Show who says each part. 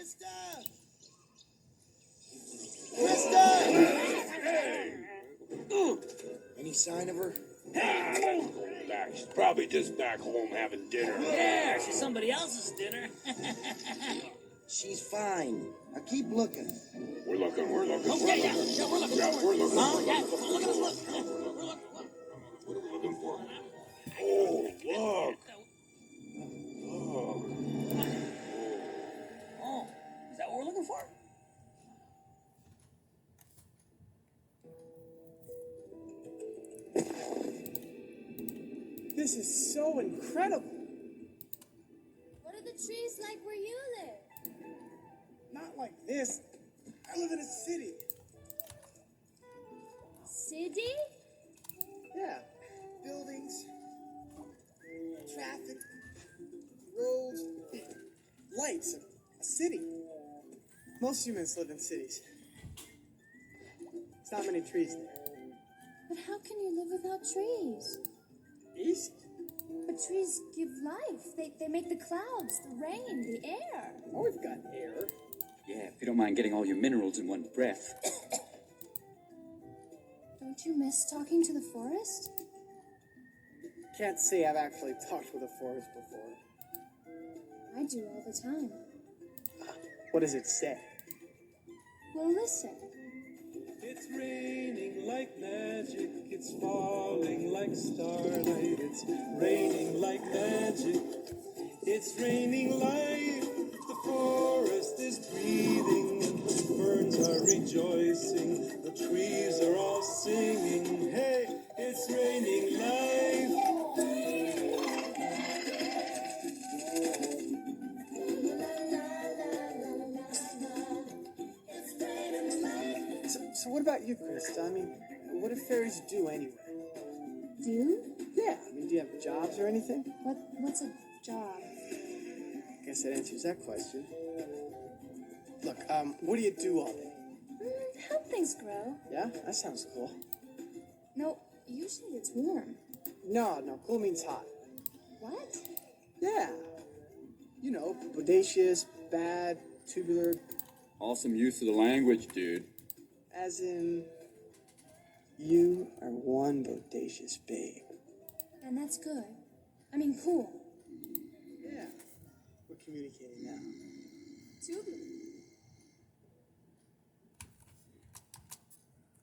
Speaker 1: Krista! Krista!
Speaker 2: Hey!
Speaker 1: Any sign of her?
Speaker 2: Let's go back. She's probably just back home having dinner.
Speaker 3: Yeah, she's somebody else's dinner.
Speaker 1: She's fine. Now keep looking.
Speaker 2: We're looking.
Speaker 3: Oh, yeah, we're looking.
Speaker 2: Yeah, we're looking.
Speaker 3: Yeah,
Speaker 2: We're looking.
Speaker 3: look at us, look.
Speaker 2: What are we looking for? Oh, look. Look.
Speaker 3: Oh, is that what we're looking for?
Speaker 4: This is so incredible.
Speaker 5: What are the trees like where you live?
Speaker 4: Not like this. I live in a city.
Speaker 5: City?
Speaker 4: Yeah. Buildings, traffic, roads, lights. A city. Most humans live in cities. There's not many trees there.
Speaker 5: But how can you live without trees?
Speaker 4: Easy.
Speaker 5: But trees give life. They make the clouds, the rain, the air.
Speaker 4: Oh, we've got air.
Speaker 6: Yeah, if you don't mind getting all your minerals in one breath.
Speaker 5: Don't you miss talking to the forest?
Speaker 4: Can't say I've actually talked with a forest before.
Speaker 5: I do all the time.
Speaker 4: What does it say?
Speaker 5: Well, listen.
Speaker 7: It's raining like magic, it's falling like starlight, it's raining like magic, it's raining life, the forest is breathing, the ferns are rejoicing, the trees are all singing, hey, it's raining life.
Speaker 4: So what about you, Krista? I mean, what do fairies do anyway?
Speaker 5: Do?
Speaker 4: Yeah, I mean, do you have jobs or anything?
Speaker 5: What's a job?
Speaker 4: I guess that answers that question. Look, what do you do all day?
Speaker 5: Help things grow.
Speaker 4: Yeah, that sounds cool.
Speaker 5: No, usually it's warm.
Speaker 4: No, cool means hot.
Speaker 5: What?
Speaker 4: Yeah. You know, bodacious, bad, tubular,
Speaker 6: Awesome use of the language, dude.
Speaker 4: as in, you are one bodacious babe.
Speaker 5: And that's good. I mean, cool.
Speaker 4: Yeah. We're communicating now.
Speaker 5: Tubular.